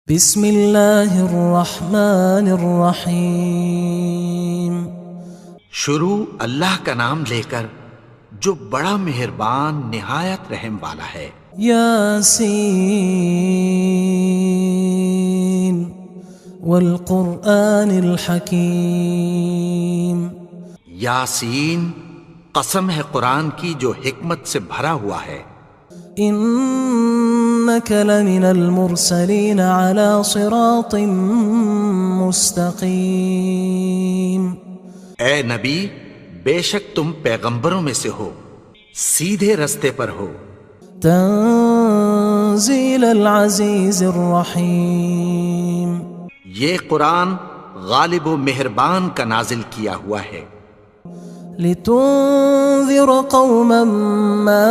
بسم اللہ الرحمن الرحیم۔ شروع اللہ کا نام لے کر جو بڑا مہربان نہایت رحم والا ہے۔ یاسین والقرآن الحکیم۔ یاسین، قسم ہے قرآن کی جو حکمت سے بھرا ہوا ہے۔ انک لمن المرسلین علی صراط مستقیم۔ اے نبی، بے شک تم پیغمبروں میں سے ہو، سیدھے رستے پر ہو۔ تنزیل العزیز الرحیم۔ یہ قرآن غالب و مہربان کا نازل کیا ہوا ہے۔ لتنذر قوما ما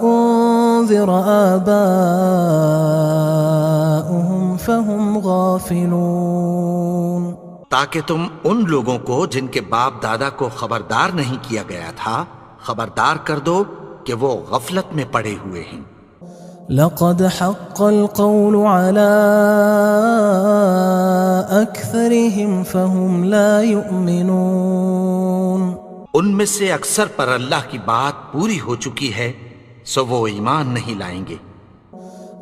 انذر آباؤهم فهم غافلون۔ تاکہ تم ان لوگوں کو جن کے باپ دادا کو خبردار نہیں کیا گیا تھا خبردار کر دو کہ وہ غفلت میں پڑے ہوئے ہیں۔ لقد حق القول على أكثرهم فهم لا يؤمنون۔ ان میں سے اکثر پر اللہ کی بات پوری ہو چکی ہے سو وہ ایمان نہیں لائیں گے۔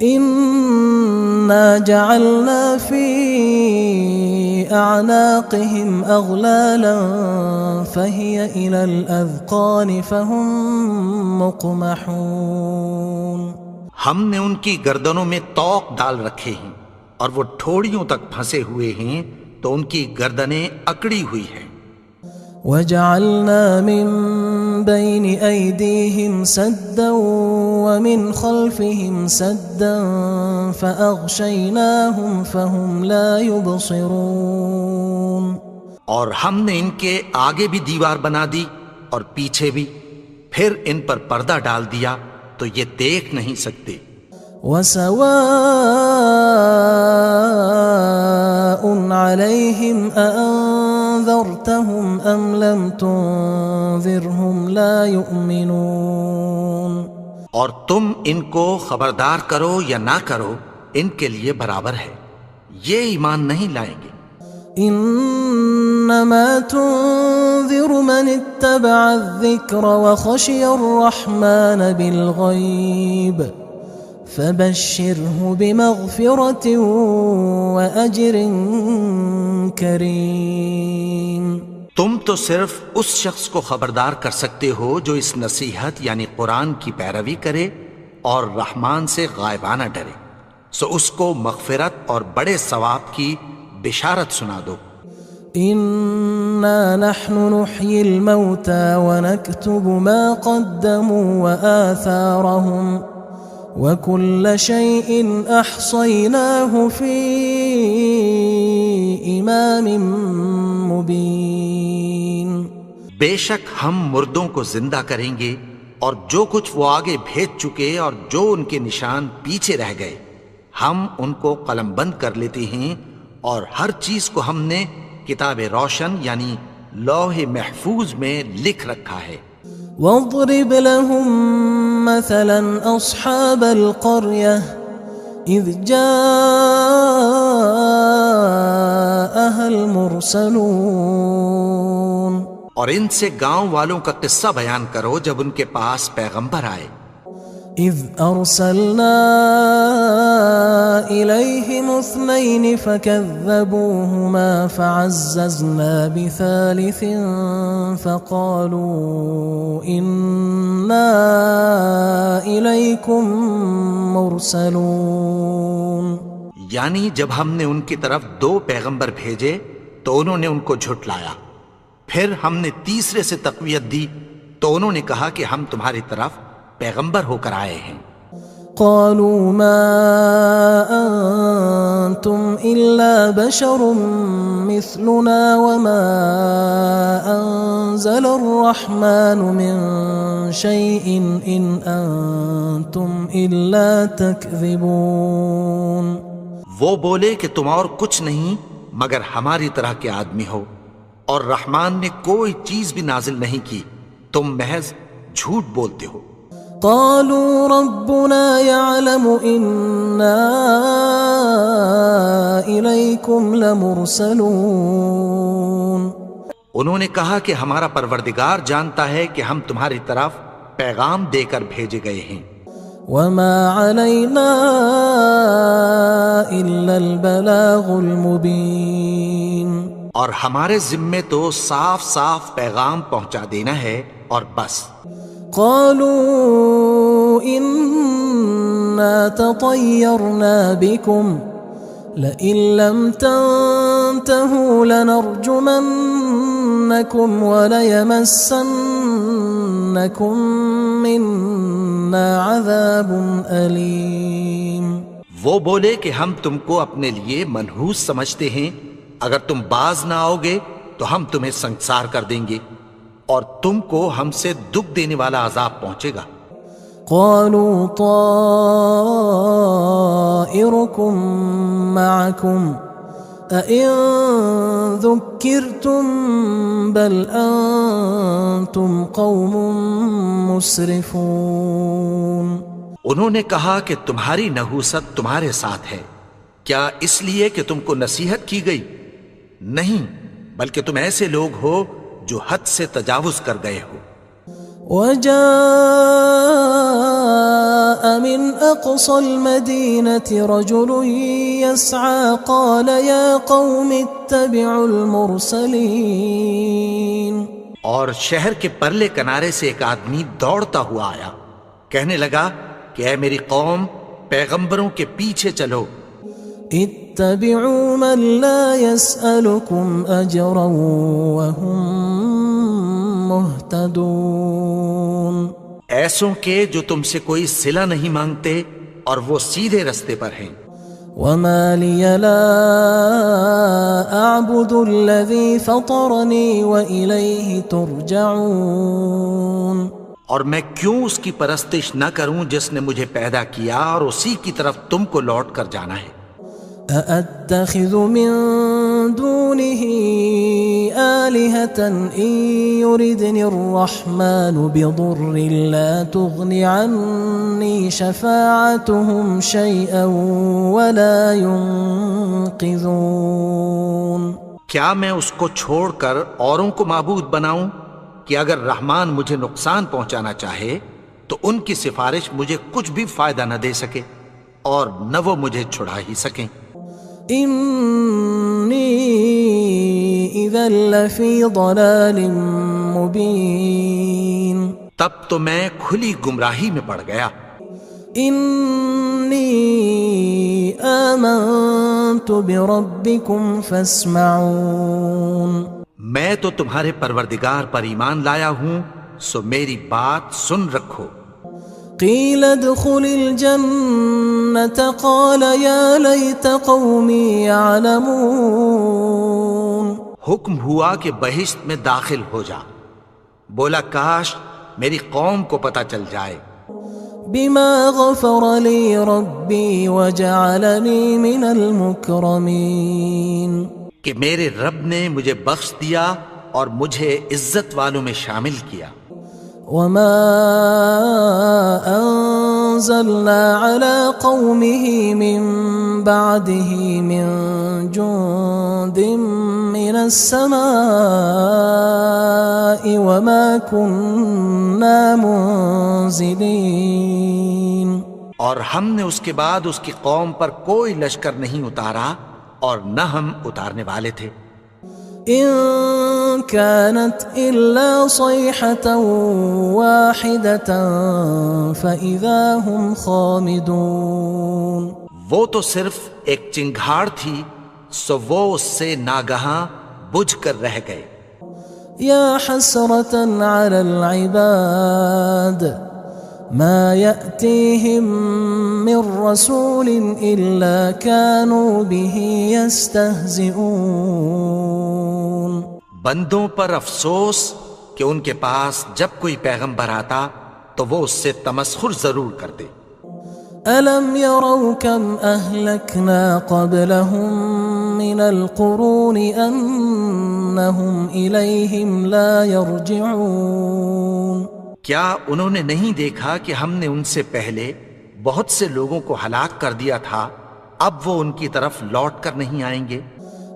إنا جعلنا في أعناقهم أغلالا فهي إلى الأذقان فهم مقمحون۔ ہم نے ان کی گردنوں میں طوق ڈال رکھے ہیں اور وہ ٹھوڑیوں تک پھنسے ہوئے ہیں تو ان کی گردنیں اکڑی ہوئی ہیں۔ وجعلنا من بين أيديهم سدا ومن خلفهم سدا فأغشيناهم فهم لا يبصرون۔ اور ہم نے ان کے آگے بھی دیوار بنا دی اور پیچھے بھی، پھر ان پر پردہ ڈال دیا تو یہ دیکھ نہیں سکتے۔ وسواء عليهم أأنذرتهم أم لم تنذرهم لا يؤمنون۔ اور تم ان کو خبردار کرو یا نہ کرو ان کے لیے برابر ہے، یہ ایمان نہیں لائیں گے۔ انما تنذر من اتبع الذکر وخشی الرحمن بالغیب فبشره بمغفرة وأجر کریم۔ تم تو صرف اس شخص کو خبردار کر سکتے ہو جو اس نصیحت یعنی قرآن کی پیروی کرے اور رحمان سے غائبانہ ڈرے، سو اس کو مغفرت اور بڑے ثواب کی بشارت سنا دو۔ انا نحن نحيي الموتى ونكتب ما قدموا وآثارهم وكل شيء احصيناه في امام مبين۔ بے شک ہم مردوں کو زندہ کریں گے اور جو کچھ وہ آگے بھیج چکے اور جو ان کے نشان پیچھے رہ گئے ہم ان کو قلم بند کر لیتے ہیں، اور ہر چیز کو ہم نے کتاب روشن یعنی لوح محفوظ میں لکھ رکھا ہے۔ واضرب لهم مثلا أصحاب القرية إذ جاءها المرسلون۔ اور ان سے گاؤں والوں کا قصہ بیان کرو جب ان کے پاس پیغمبر آئے۔ إذ أرسلنا إليهم اثنين فكذبوهما فعززنا بثالث فقالوا إنا إليكم مرسلون۔ یعنی جب ہم نے ان کی طرف 2 پیغمبر بھیجے تو انہوں نے ان کو جھٹلایا، پھر ہم نے تیسرے سے تقویت دی تو انہوں نے کہا کہ ہم تمہاری طرف پیغمبر ہو کر آئے ہیں۔ قالوا ما أنتم إلا بشر مثلنا وما أنزل الرحمن من شيء إن أنتم إلا تكذبون۔ وہ بولے کہ تم اور کچھ نہیں مگر ہماری طرح کے آدمی ہو، اور رحمان نے کوئی چیز بھی نازل نہیں کی، تم محض جھوٹ بولتے ہو۔ قالوا ربنا يعلم إنا إليكم لمرسلون. انہوں نے کہا کہ ہمارا پروردگار جانتا ہے کہ ہم تمہاری طرف پیغام دے کر بھیجے گئے ہیں. وما علينا إلا البلاغ المبين. اور ہمارے ذمے تو صاف صاف پیغام پہنچا دینا ہے اور بس. قالوا إنا تطيرنا بكم لئن لم تنتهوا لنرجمنكم وليمسنكم منا عذاب أليم. وہ بولے کہ ہم تم کو اپنے لیے منحوس سمجھتے ہیں، اگر تم باز نہ آؤ گے تو ہم تمہیں سنگسار کر دیں گے اور تم کو ہم سے دکھ دینے والا عذاب پہنچے گا. قالوا طائركم معكم أئن ذكرتم بل أنتم قوم مسرفون. انہوں نے کہا کہ تمہاری نحوست تمہارے ساتھ ہے، کیا اس لیے کہ تم کو نصیحت کی گئی؟ نہیں، بلکہ تم ایسے لوگ ہو جو حد سے تجاوز کر گئے ہو. وجاء من أقصى المدينة رجل يسعى قال يا قوم اتبعوا المرسلين. اور شہر کے پرلے کنارے سے ایک آدمی دوڑتا ہوا آیا، کہنے لگا کہ اے میری قوم، پیغمبروں کے پیچھے چلو. اتبعوا من لا يسألكم أجرا وهم مهتدون. ایسوں کے جو تم سے کوئی صلہ نہیں مانگتے اور وہ سیدھے رستے پر ہیں. وما لي لا أعبد الذي فطرني وإليه ترجعون. اور میں کیوں اس کی پرستش نہ کروں جس نے مجھے پیدا کیا اور اسی کی طرف تم کو لوٹ کر جانا ہے. أأتخذ من دونه آلهة إن يردني الرحمن بضر لا تغن عني شفاعتهم شيئا ولا ينقذون. کیا میں اس کو چھوڑ کر اوروں کو معبود بناؤں کہ اگر رحمان مجھے نقصان پہنچانا چاہے تو ان کی سفارش مجھے کچھ بھی فائدہ نہ دے سکے اور نہ وہ مجھے چھڑا ہی سکیں. إني إذا لفي ضلال مبين. تب تو میں کھلی گمراہی میں پڑ گیا. إني آمنت بربكم فاسمعون. میں تو تمہارے پروردگار پر ایمان لایا ہوں، سو میری بات سن رکھو. قيل ادخل الجنة قال يا ليت قومي يعلمون. حکم ہوا کہ بہشت میں داخل ہو جا. بولا کاش میری قوم کو پتہ چل جائے. بما غفر لي ربي وجعلني من المكرمين. کہ میرے رب نے مجھے بخش دیا اور مجھے عزت والوں میں شامل کیا. وما أنزلنا على قومه من بعده من جند من السماء وما كنا منزلين. اور ہم نے اس کے بعد اس کی قوم پر کوئی لشکر نہیں اتارا اور نہ ہم اتارنے والے تھے. إن كانت إلا صيحة واحدة فإذا هم خامدون. وہ تو صرف ایک چنگھاڑ تھی، سو وہ اس سے ناگہاں بجھ کر رہ گئے. يا حسرة على العباد ما يأتيهم من رسول إلا كانوا به يستهزئون. بندوں پر افسوس کہ ان کے پاس جب کوئی پیغمبر آتا تو وہ اس سے تمسخر ضرور کرتے. ألم يروا كم أهلكنا قبلهم من القرون أنهم إليهم لا يرجعون. کیا انہوں نے نہیں دیکھا کہ ہم نے ان سے پہلے بہت سے لوگوں کو ہلاک کر دیا تھا، اب وہ ان کی طرف لوٹ کر نہیں آئیں گے؟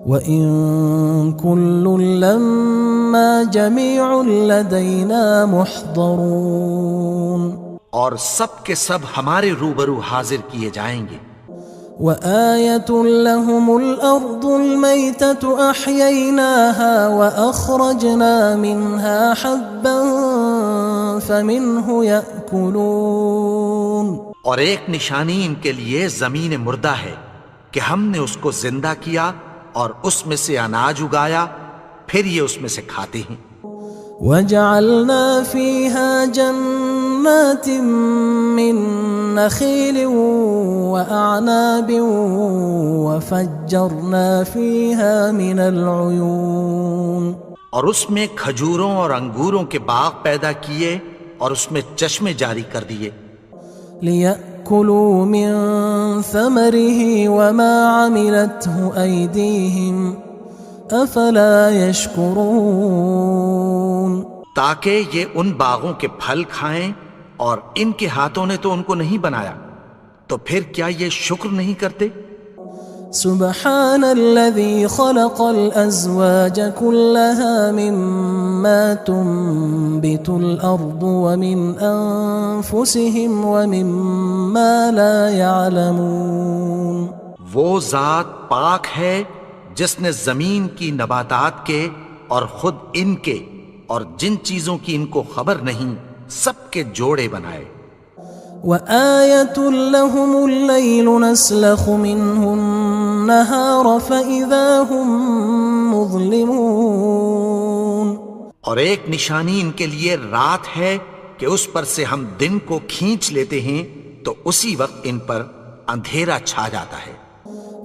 وَإِن كُلٌّ لَمَّا جَمِيعٌ لَدَيْنَا مُحْضَرُونَ، اور سب کے سب ہمارے روبرو حاضر کیے جائیں گے۔ وَآيَةٌ لَهُمُ الْأَرْضُ الْمَيْتَةُ أَحْيَيْنَاهَا وَأَخْرَجْنَا مِنْهَا حَبًّا فَمِنْهُ يَأْكُلُونَ، اور ایک نشانی ان کے لیے زمین مردہ ہے کہ ہم نے اس کو زندہ کیا اور اس میں سے اناج اگایا، پھر یہ اس میں سے کھاتے ہیں۔ وَجَعَلْنَا فِيهَا جَنَّاتٍ مِّن نَخِيلٍ وَأَعْنَابٍ وَفَجَّرْنَا فِيهَا مِنَ الْعُيُونِ، اور اس میں کھجوروں اور انگوروں کے باغ پیدا کیے اور اس میں چشمے جاری کر دیے، لِيَأْكُلُوا مِن ثَمَرِهِ وَمَا عَمِلَتْهُ أَيْدِيهِمْ أَفَلَا يَشْكُرُونَ، تاکہ یہ ان باغوں کے پھل کھائیں، اور ان کے ہاتھوں نے تو ان کو نہیں بنایا، تو پھر کیا یہ شکر نہیں کرتے؟ سبحان الذي خلق الأزواج كلها مما تنبت الأرض ومن أنفسهم ومما لا يعلمون، وہ ذات پاک ہے جس نے زمین کی نباتات کے اور خود ان کے اور جن چیزوں کی ان کو خبر نہیں سب کے جوڑے بنائے۔ وآية لهم الليل نسلخ منه النهار فإذا هم مظلمون، اور ایک نشانی ان کے لیے رات ہے کہ اس پر سے ہم دن کو کھینچ لیتے ہیں تو اسی وقت ان پر اندھیرا چھا جاتا ہے۔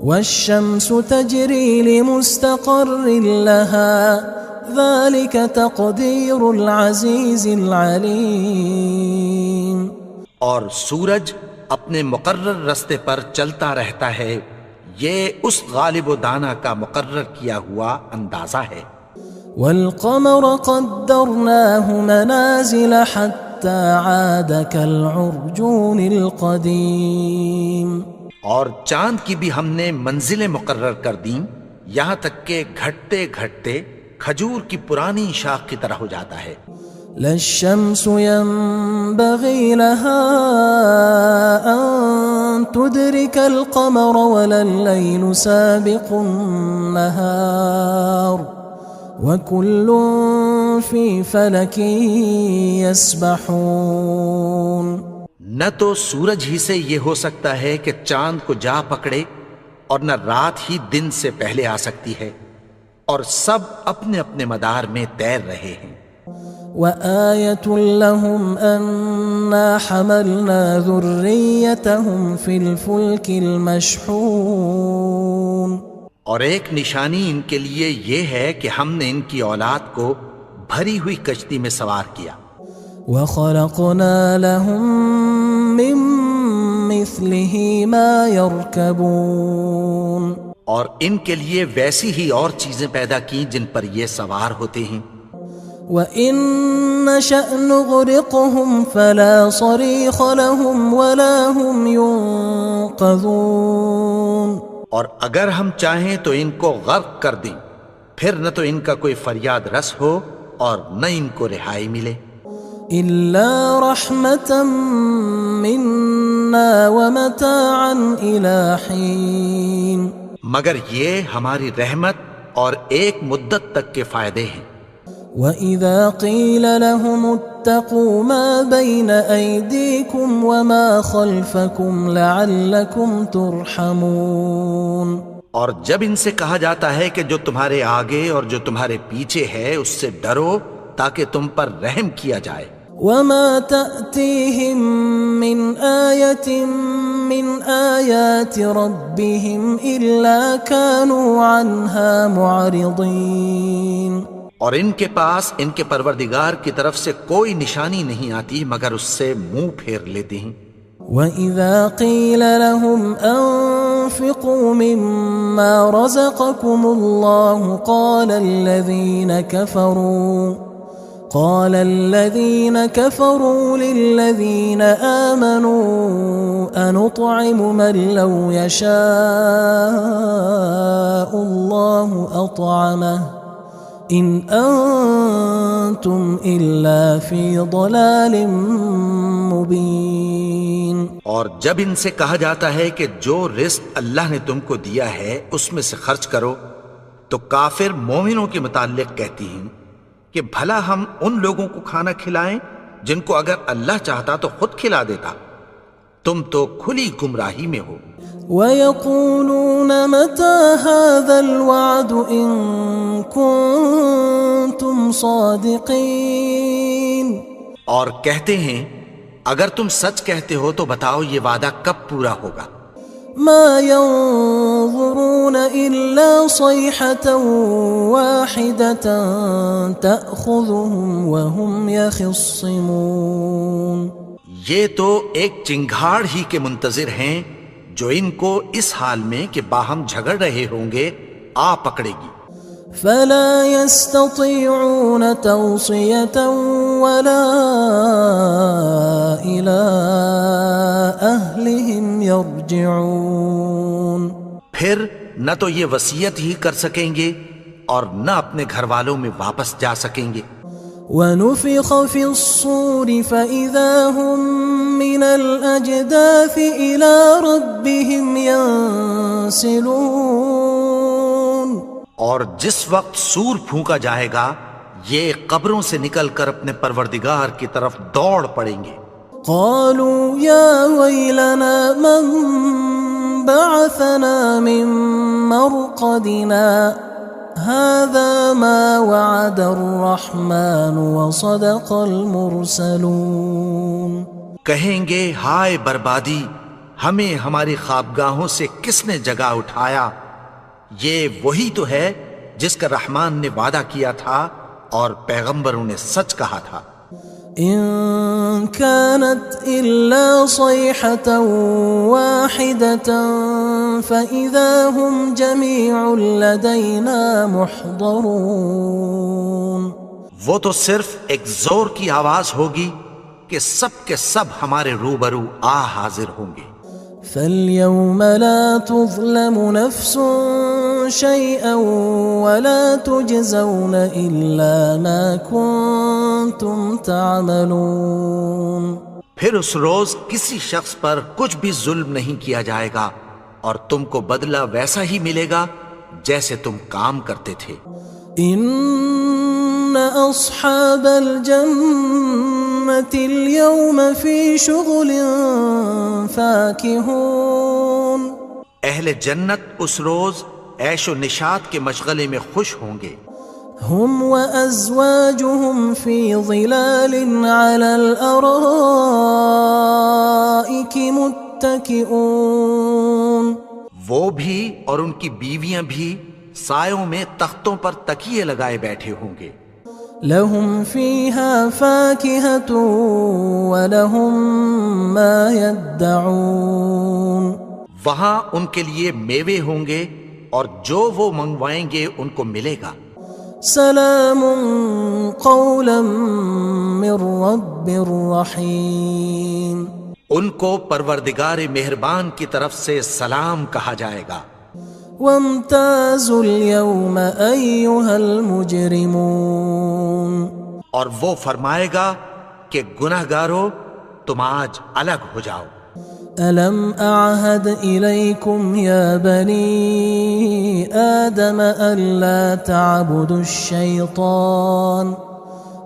والشمس تجري لمستقر لها ذلك تقدير العزيز العليم، اور سورج اپنے مقرر رستے پر چلتا رہتا ہے، یہ اس غالب و دانا کا مقرر کیا ہوا اندازہ ہے۔ والقمر قدرناه منازل حتى عاد كالعرجون القديم، اور چاند کی بھی ہم نے منزلیں مقرر کر دیں، یہاں تک کہ گھٹتے گھٹتے کھجور کی پرانی شاخ کی طرح ہو جاتا ہے۔ لا الشمس ينبغي لها أن تدرك القمر ولا الليل سابق النهار وكل في فلك يسبحون، نہ تو سورج ہی سے یہ ہو سکتا ہے کہ چاند کو جا پکڑے، اور نہ رات ہی دن سے پہلے آ سکتی ہے، اور سب اپنے اپنے مدار میں تیر رہے ہیں۔ وآية لهم أنا حملنا ذريتهم في الفلك المشحون، اور ایک نشانی ان کے لیے یہ ہے کہ ہم نے ان کی اولاد کو بھری ہوئی کشتی میں سوار کیا۔ وخلقنا لهم من مثله ما يركبون، اور ان کے لیے ویسی ہی اور چیزیں پیدا کی جن پر یہ سوار ہوتے ہیں۔ وَإِن نَّشَأْ نُغْرِقْهُمْ فَلَا صَرِيخَ لَهُمْ وَلَا هُمْ يُنقَذُونَ، اور اگر ہم چاہیں تو ان کو غرق کر دیں، پھر نہ تو ان کا کوئی فریاد رس ہو اور نہ ان کو رہائی ملے۔ إِلَّا رَحْمَةً مِنَّا وَمَتَاعًا إِلَى حِينٍ، مگر یہ ہماری رحمت اور ایک مدت تک کے فائدے ہیں۔ وَإِذَا قِيلَ لَهُمُ اتَّقُوا مَا بَيْنَ أَيْدِيكُمْ وَمَا خَلْفَكُمْ لَعَلَّكُمْ تُرْحَمُونَ، اور جب ان سے کہا جاتا ہے کہ جو تمہارے آگے اور جو تمہارے پیچھے ہے اس سے ڈرو تاکہ تم پر رحم کیا جائے۔ وَمَا تَأْتِيهِم مِّنْ آيَةٍ مِّنْ آيَاتِ رَبِّهِمْ إِلَّا كَانُوا عَنْهَا مُعْرِضِينَ، اور ان کے پاس ان کے پروردگار کی طرف سے کوئی نشانی نہیں آتی مگر اس سے منہ پھیر لیتے ہیں۔ وَإِذَا قِيلَ لَهُمْ أَنفِقُوا مِمَّا رَزَقَكُمُ اللَّهُ قال الذين كفروا للذين آمنوا أنطعم من لو يشاء الله أطعمه إن أنتم إلا في ضلال مبين. اور جب ان سے کہا جاتا ہے کہ جو رزق اللہ نے تم کو دیا ہے اس میں سے خرچ کرو، تو کافر مومنوں کے متعلق کہتی ہیں کہ بھلا ہم ان لوگوں کو کھانا کھلائیں جن کو اگر اللہ چاہتا تو خود کھلا دیتا. تم تو کھلی گمراہی میں ہو. وَيَقُولُونَ مَتَى هَذَا الْوَعْدُ إِن كُنتُمْ صَادِقِينَ. اور کہتے ہیں اگر تم سچ کہتے ہو تو بتاؤ یہ وعدہ کب پورا ہوگا. مَا يَنظُرُونَ إِلَّا صَيْحَةً وَاحِدَةً تَأْخُذُهُمْ وَهُمْ يَخِصِّمُونَ. یہ تو ایک چنگھاڑ ہی کے منتظر ہیں جو ان کو اس حال میں کہ باہم جھگڑ رہے ہوں گے آ پکڑے گی. فلا يستطيعون توصية ولا إلى أهلهم يرجعون. پھر نہ تو یہ وصیت ہی کر سکیں گے اور نہ اپنے گھر والوں میں واپس جا سکیں گے. ونفخ في الصور فإذا هم من الأجداث إلى ربهم ينسلون. اور جس وقت سور پھونکا جائے گا یہ قبروں سے نکل کر اپنے پروردگار کی طرف دوڑ پڑیں گے. قالوا يا ويلنا من بعثنا من مرقدنا هذا ما وعد الرحمن وصدق المرسلون. کہیں گے ہائے بربادی، ہمیں ہماری خوابگاہوں سے کس نے جگا اٹھایا. یہ وہی تو ہے جس کا رحمان نے وعدہ کیا تھا اور پیغمبروں نے سچ کہا تھا. إن كانت إلا صيحة واحدة فإذا هم جميع لدينا محضرون. وہ تو صرف ایک زور کی آواز ہوگی کہ سب کے سب ہمارے روبرو آ حاضر ہوں گے. فاليوم لا تظلم نفس شيئا ولا تجزون إلا ما كنتم تعملون. پھر اس روز کسی شخص پر کچھ بھی ظلم نہیں کیا جائے گا اور تم کو بدلہ ویسا ہی ملے گا جیسے تم کام کرتے تھے. إن أصحاب الجنة اليوم في شغل فاكهون. اہل جنت اس روز عیش و نشاط کے مشغلے میں خوش ہوں گے. هم وأزواجهم في ظلال على الأرائك متكئون. وہ بھی اور ان کی بیویاں بھی سایوں میں تختوں پر تکیے لگائے بیٹھے ہوں گے. لهم فيها فاكهة ولهم ما يدعون. وہاں ان کے لیے میوے ہوں گے اور جو وہ منگوائیں گے ان کو ملے گا. سلام قولا من رب رحیم. ان کو پروردگار مہربان کی طرف سے سلام کہا جائے گا. وامتازوا اليوم أيها المجرمون. اور وہ فرمائے گا کہ گناہگارو تم آج الگ ہو جاؤ. ألم أعهد إليكم يا بني آدم ألا تعبدوا الشيطان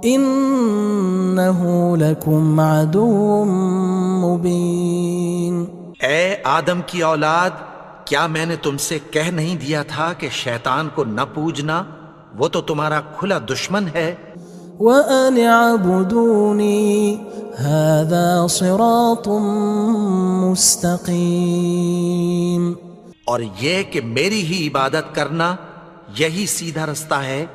إنه لكم عدو مبين. اے آدم کی اولاد، کیا میں نے تم سے کہہ نہیں دیا تھا کہ شیطان کو نہ پوجنا، وہ تو تمہارا کھلا دشمن ہے. وَأَنِ اعْبُدُونِي هَذَا صِرَاطٌ مُسْتَقِيمٌ. اور یہ کہ میری ہی عبادت کرنا یہی سیدھا رستہ ہے.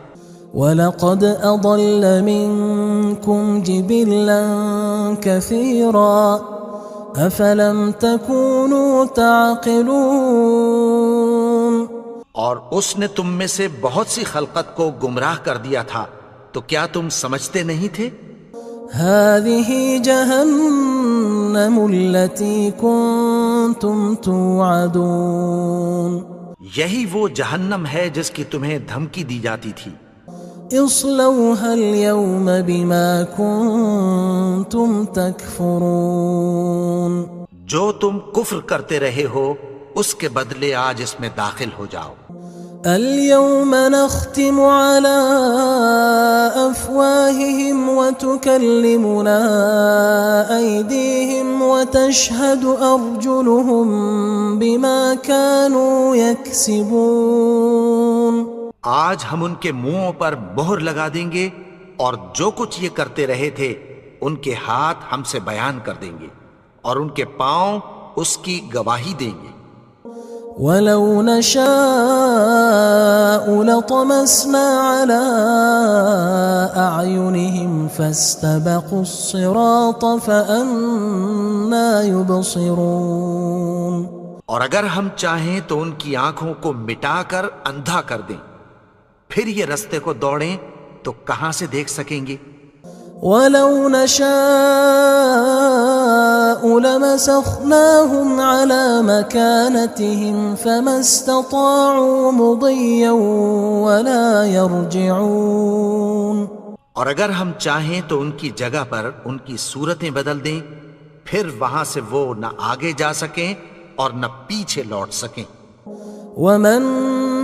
وَلَقَدْ أَضَلَّ مِنْكُمْ جِبِلًّا كَثِيرًا أَفَلَمْ تَكُونُوا تَعْقِلُونَ. اور اس نے تم میں سے بہت سی خلقت کو گمراہ کر دیا تھا، تو کیا تم سمجھتے نہیں تھے؟ هذه جهنم التي كنتم توعدون یہی وہ جہنم ہے جس کی تمہیں دھمکی دی جاتی تھی۔ اصلوها اليوم بما كنتم تكفرون جو تم کفر کرتے رہے ہو اس کے بدلے آج اس میں داخل ہو جاؤ۔ اليوم نختم على أفواههم وتكلمنا أيديهم وتشهد أرجلهم بما كانوا يكسبون آج ہم ان کے منہوں پر مہر لگا دیں گے اور جو کچھ یہ کرتے رہے تھے ان کے ہاتھ ہم سے بیان کر دیں گے اور ان کے پاؤں اس کی گواہی دیں گے۔ وَلَوْ نَشَاءُ لَطَمَسْنَا عَلَىٰ أَعْيُنِهِمْ فَاسْتَبَقُوا الصِّرَاطَ فَأَنَّىٰ يُبْصِرُونَ اور اگر ہم چاہیں تو ان کی آنکھوں کو مٹا کر اندھا کر دیں، پھر یہ رستے کو دوڑیں تو کہاں سے دیکھ سکیں گے؟ وَلَوْ نَشَاءُ لَمَسَخْنَاهُمْ عَلَىٰ مَكَانَتِهِمْ فَمَا اسْتَطَاعُوا مُضِيًّا وَلَا يَرْجِعُونَ اور اگر ہم چاہیں تو ان کی جگہ پر ان کی صورتیں بدل دیں، پھر وہاں سے وہ نہ آگے جا سکیں اور نہ پیچھے لوٹ سکیں۔ وَمَن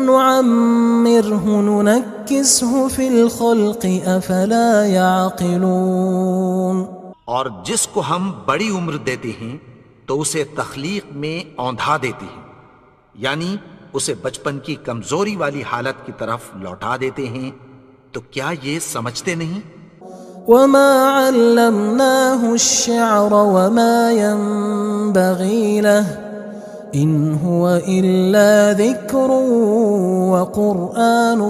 نُعَمِّرْهُ نُنَكِّسْهُ فِي الْخَلْقِ أَفَلَا يَعْقِلُونَ اور جس کو ہم بڑی عمر دیتے ہیں تو اسے تخلیق میں اوندھا دیتے ہیں، یعنی اسے بچپن کی کمزوری والی حالت کی طرف لوٹا دیتے ہیں، تو کیا یہ سمجھتے نہیں؟ وَمَا عَلَّمْنَاهُ الشِّعْرَ وَمَا يَنبَغِي لَهُ إِنْ هُوَ إِلَّا ذِكْرٌ وَقُرْآنٌ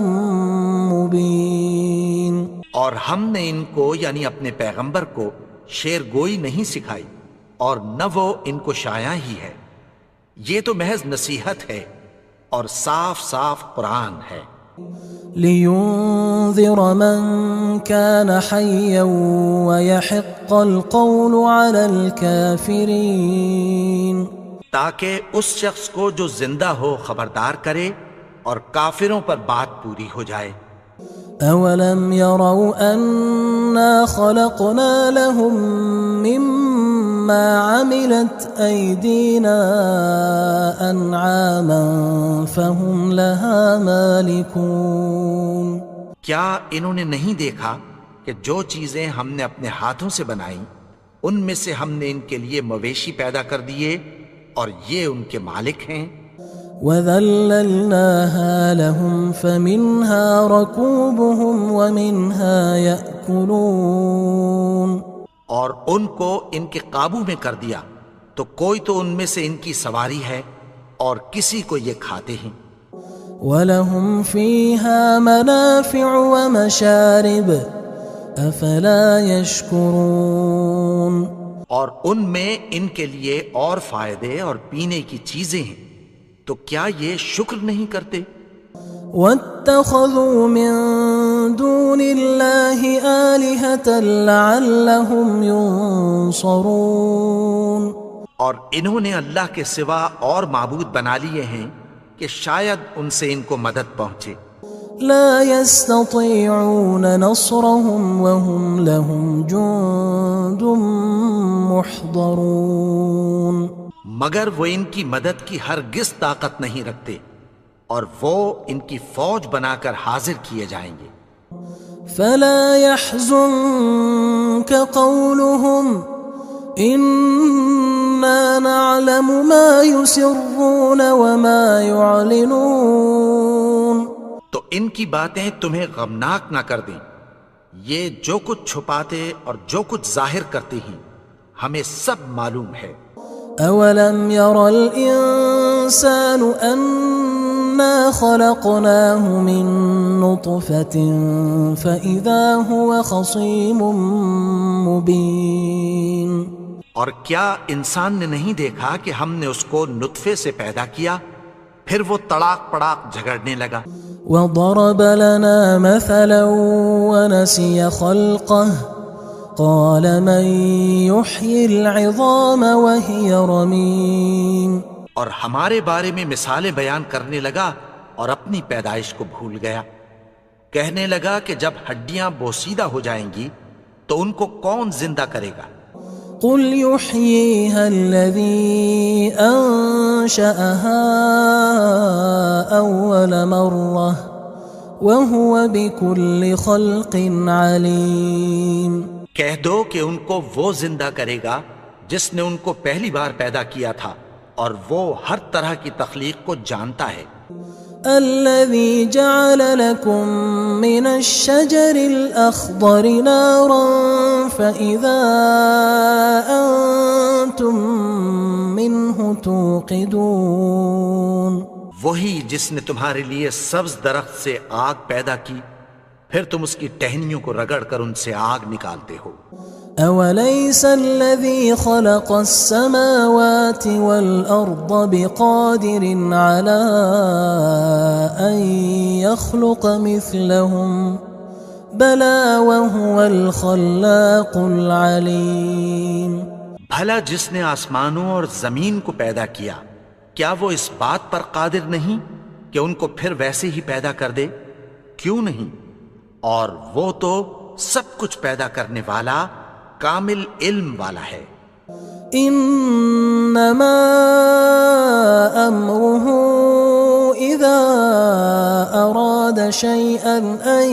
مُبِينٌ اور ہم نے ان کو یعنی اپنے پیغمبر کو شعر گوئی نہیں سکھائی اور نہ وہ ان کو شایع ہی ہے، یہ تو محض نصیحت ہے اور صاف صاف قرآن ہے۔ لِيُنذِرَ مَن كَانَ حَيًّا وَيَحِقَّ الْقَوْلُ عَلَى الْكَافِرِينَ تاکہ اس شخص کو جو زندہ ہو خبردار کرے اور کافروں پر بات پوری ہو جائے۔ أَوَلَمْ يَرَوْا أَنَّا خَلَقْنَا لَهُم مِّمَّا عَمِلَتْ أَيْدِينَا أَنْعَامًا فَهُمْ لَهَا مَالِكُونَ کیا انہوں نے نہیں دیکھا کہ جو چیزیں ہم نے اپنے ہاتھوں سے بنائیں ان میں سے ہم نے ان کے لیے مویشی پیدا کر دیے اور یہ ان کے مالک ہیں۔ وَذَلَّلْنَاهَا لَهُمْ فَمِنْهَا رَكُوبُهُمْ وَمِنْهَا يَأْكُلُونَ اور ان کو ان کے قابو میں کر دیا تو کوئی تو ان میں سے ان کی سواری ہے اور کسی کو یہ کھاتے ہیں۔ وَلَهُمْ فِيهَا مَنَافِعُ وَمَشَارِبُ أَفَلَا يَشْكُرُونَ اور ان میں ان کے لیے اور فائدے اور پینے کی چیزیں ہیں، تو کیا یہ شکر نہیں کرتے؟ وَاتَّخَذُوا مِن دُونِ اللَّهِ آلِهَةً لَعَلَّهُمْ يُنصَرُونَ اور انہوں نے اللہ کے سوا اور معبود بنا لیے ہیں کہ شاید ان سے ان کو مدد پہنچے۔ لا يستطيعون نصرهم وهم لهم جند محضرون مگر وہ ان کی مدد کی ہرگز طاقت نہیں رکھتے اور وہ ان کی فوج بنا کر حاضر کیے جائیں گے۔ فلا يحزنك قولهم إنا نعلم ما يسرون وما يعلنون تو ان کی باتیں تمہیں غمناک نہ کر دیں، یہ جو کچھ چھپاتے اور جو کچھ ظاہر کرتے ہیں ہمیں سب معلوم ہے۔ أَوَلَمْ يَرَ الْإِنسَانُ أَنَّا خَلَقْنَاهُ مِن نُّطْفَةٍ فَإِذَا هُوَ خَصِيمٌ مُّبِينٌ اور کیا انسان نے نہیں دیکھا کہ ہم نے اس کو نطفے سے پیدا کیا، پھر وہ تڑاک پڑاک جھگڑنے لگا۔ وضرب لنا مثلا ونسي خلقه قال من يحيي العظام وهي رميم اور ہمارے بارے میں مثالیں بیان کرنے لگا اور اپنی پیدائش کو بھول گیا. کہنے لگا کہ جب ہڈیاں بوسیدہ ہو جائیں گی تو ان کو کون زندہ کرے گا؟ قل يحييها الذي أنشأها أول مرة وهو بكل خلق عليم. کہہ دو کہ ان کو وہ زندہ کرے گا جس نے ان کو پہلی بار پیدا کیا تھا اور وہ ہر طرح کی تخلیق کو جانتا ہے. الذي جعل لكم من الشجر الأخضر نارا فإذا أنتم منه توقدون. وہی جس نے تمہارے لیے سبز درخت سے آگ پیدا کی پھر تم اس کی ٹہنیوں کو رگڑ کر ان سے آگ نکالتے ہو. أوليس الذي خلق السماوات والأرض بقادر على أن يخلق مثلهم بلى وهو الخلاق العليم. بھلا جس نے آسمانوں اور زمین کو پیدا کیا کیا وہ اس بات پر قادر نہیں کہ ان کو پھر ویسے ہی پیدا کر دے؟ کیوں نہیں؟ اور وہ تو سب کچھ پیدا کرنے والا کامل علم والا ہے. انما امره اذا اراد شيئا ان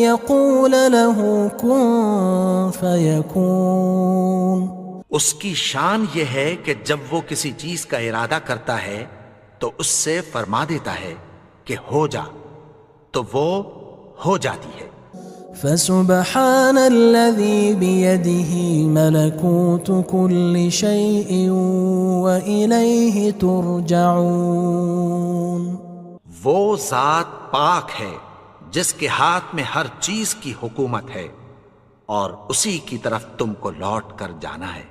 يقول له كن فيكون. اس کی شان یہ ہے کہ جب وہ کسی چیز کا ارادہ کرتا ہے تو اس سے فرما دیتا ہے کہ ہو جا تو وہ ہو جاتی ہے. فسبحان الذي بيده ملكوت كل شيء وإليه ترجعون. وہ ذات پاک ہے جس کے ہاتھ میں ہر چیز کی حکومت ہے اور اسی کی طرف تم کو لوٹ کر جانا ہے.